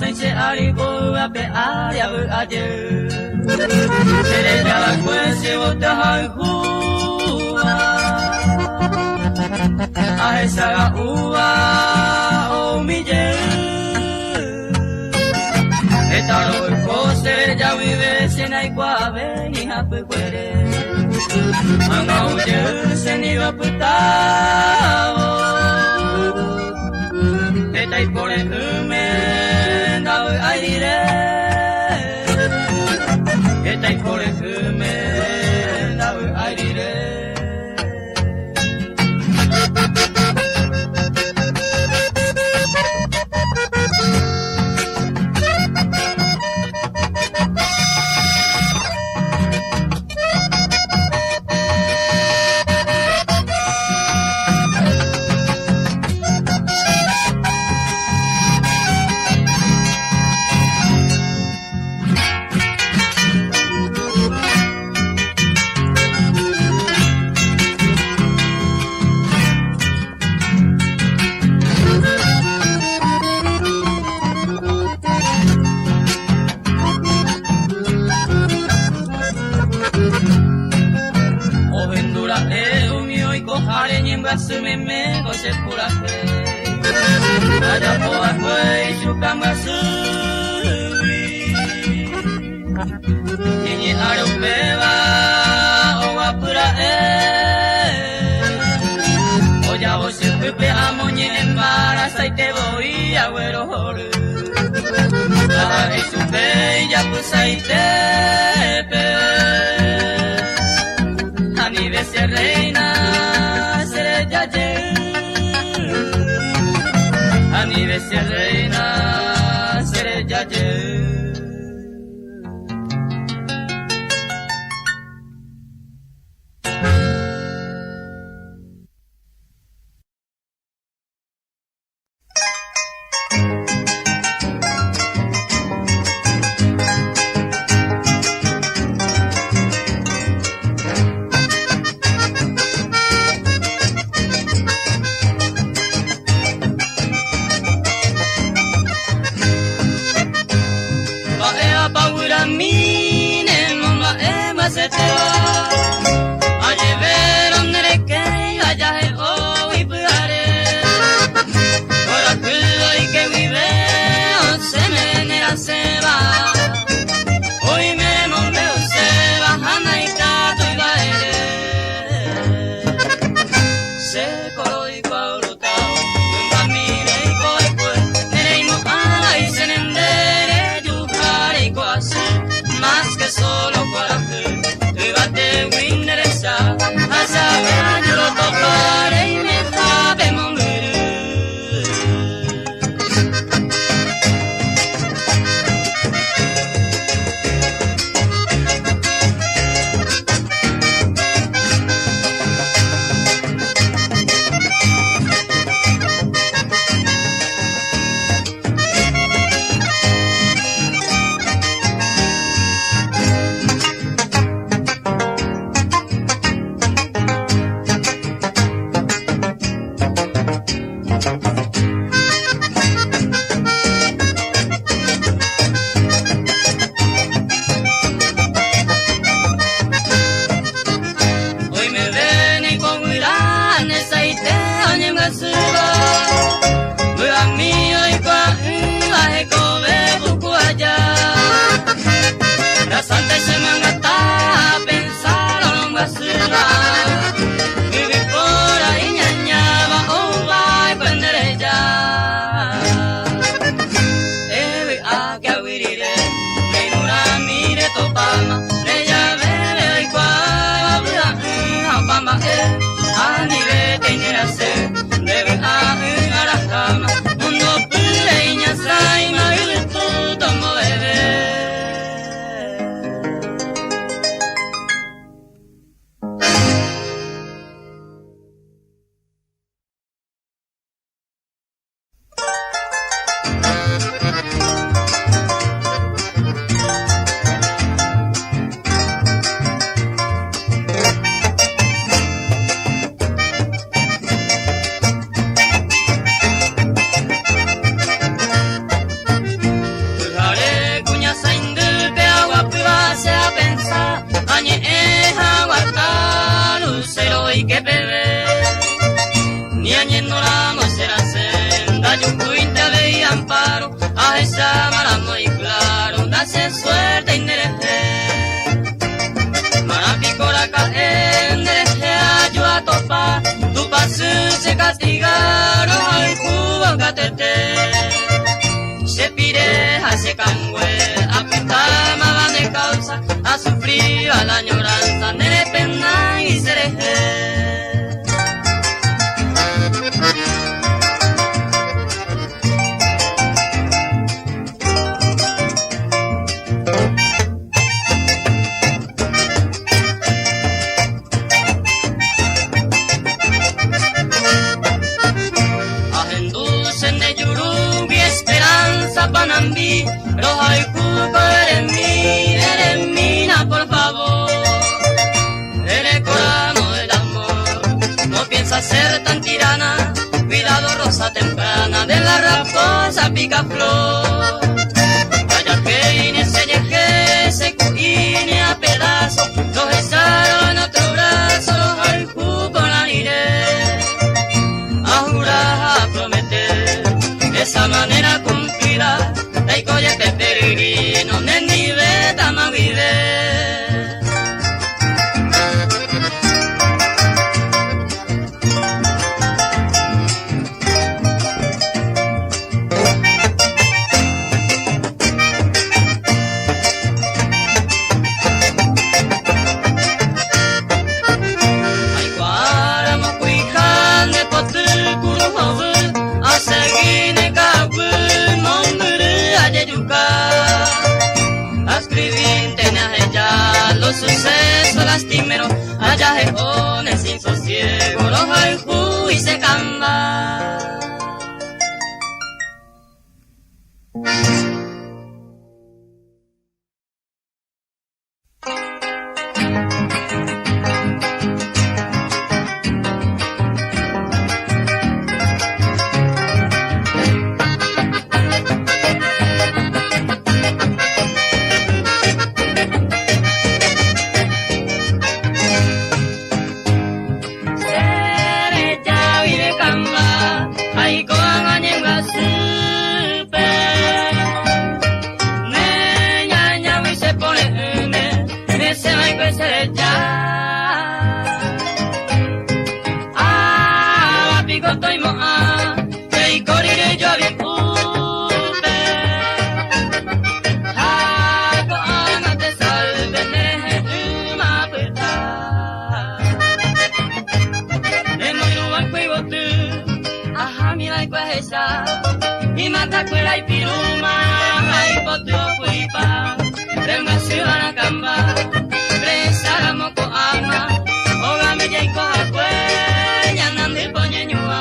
sem se arigo ape ariabu aju. Tere jala kuesi o te haihua. Ahe saga ua o mije. Etaro i kose ja vive senai kuave ni hapu kwere. Anga uje seni wa putao. Etai pore ume nau aire. Etai pore ume nau aire. Sumeme kose purake Ada poa koi suka masui Nini aru beba owa purae Oya o se pepe amoñe embaraza y te voy a güero horu Taha e supe ya pusa y tepe Ani bese reina Ani bese reina seré yaye. sufrir a la añoranza, nere pena y cereje. Panambi, los haiku eres mina, por favor. Eres coramo del amor, no piensas ser tan tirana. Cuidado, rosa temprana, de la raposa picaflor. Vaya que Inés se llegue, se cuine a pedazos. Los echaron otro brazo, los haiku con la iré. A jurar, a prometer, de esa manera cumplirá. Ay, coye peregrino, neni beta ma vive. Ay, cuara mo cuijan de potel curujovu, a seguine cabu. Los sucesos lastimeros, allá jejones sin sosiego, los haiku y se camba. Y mata cuela y piruma, y potio cuipa, renga ciudad camba, presa la moco ama, oga me ya y coja cuella, nandi poñeñua.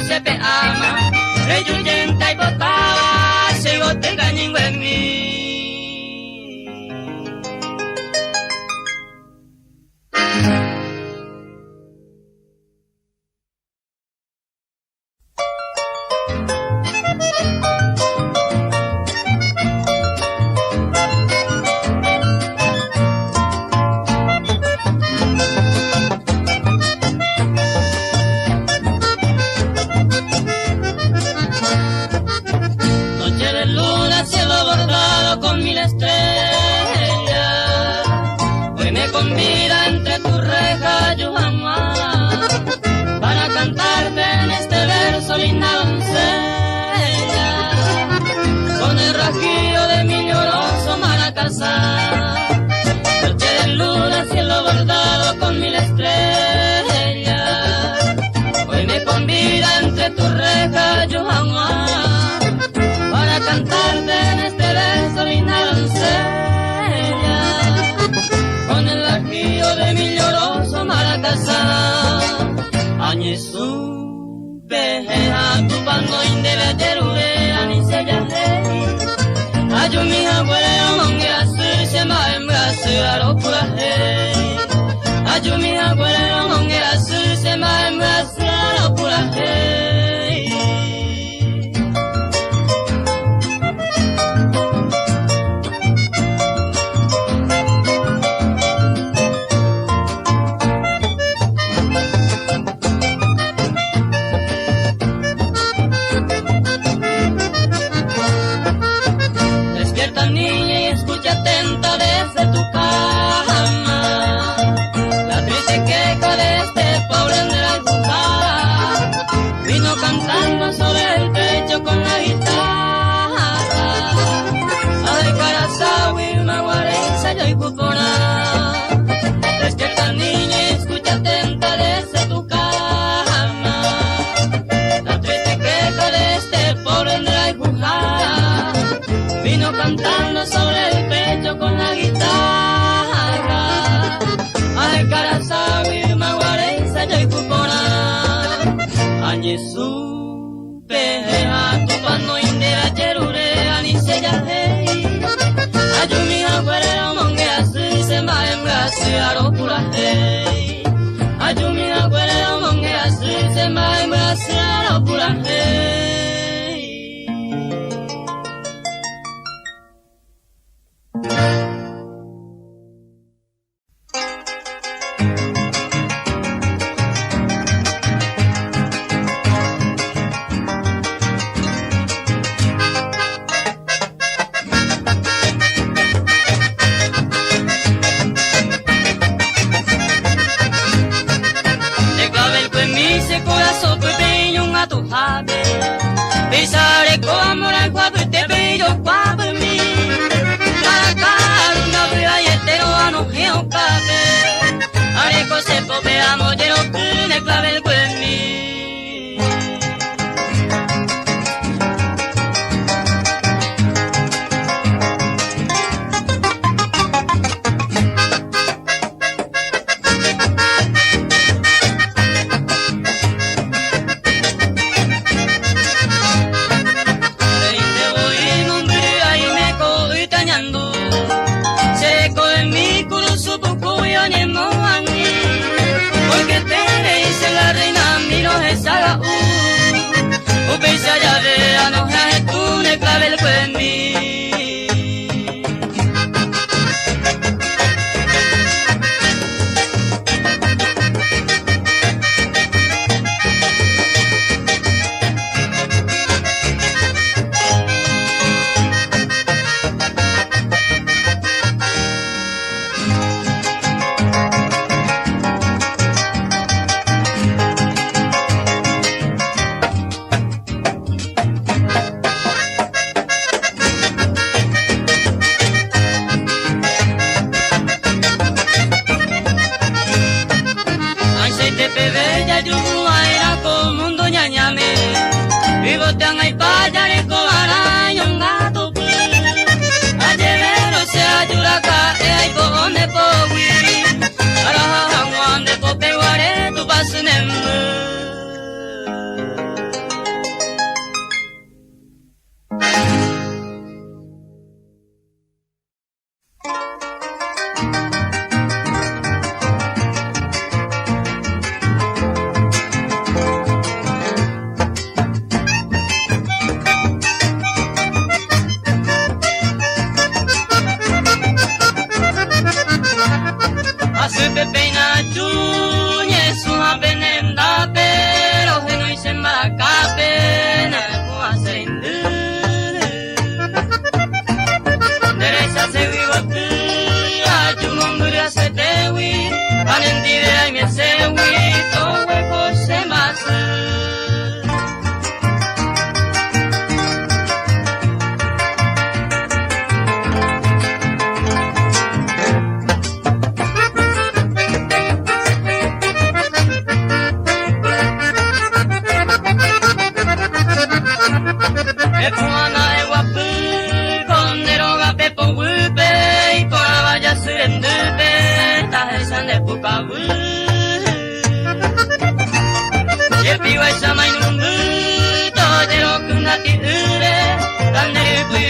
Sepe ama, reyuyenta y botaba, se gote gañingo en mí. Cielo Ani su peha tu pano indebe terure ani sejahe. Ajumi hagwele amongasu sema emgasu aropurahe. Ajumi hagwele amongasu sema emgasu aropurahe. Despierta niña y escucha atenta desde tu cama la triste queja de este pobre en la Jujara. Vino cantando sobre el pecho con la guitarra. Ay, cara sabe, maguarense, yo y cupona. Añesu, peja, tu pano indera, cherure, anise, ya, hey. Ayumi, aguerera, mongeasu, sema, emgasu, aropurahe. Ayumi, aguerera, mongeasu, sema, emgasu, aropurahe. Pensare come la qua per te vedo qua per me. La cara una via e te lo hanno che un cape. Are cose poche amo de lo che ne clave il quemi. Porque te dice la reina, miro esa o pesa ya vea, no es tú, ne clave el cuerni. Vivo te han payare ko araño gato pu. Ayevero se ayura ka e ay ko ne po wi. Ara hangwan de po pe ware tu basnem.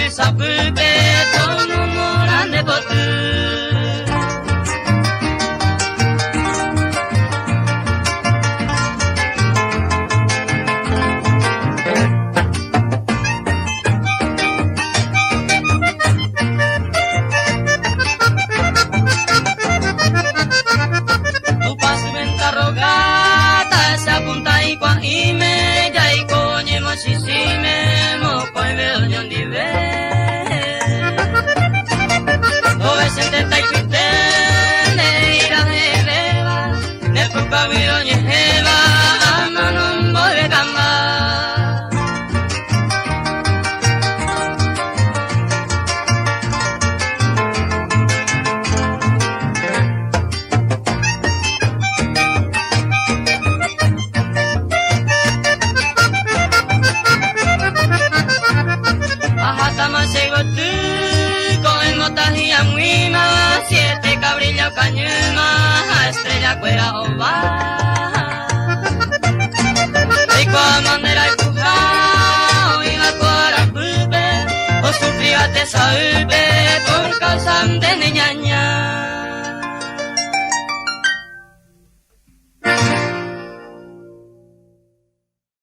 esa pupe, tono no grande por tú. Siete cabrillos cañuma, estrella cuera o va. Y cuando andera el pujao, y la cuara pupe, o sufría de saúpe por causa de niña.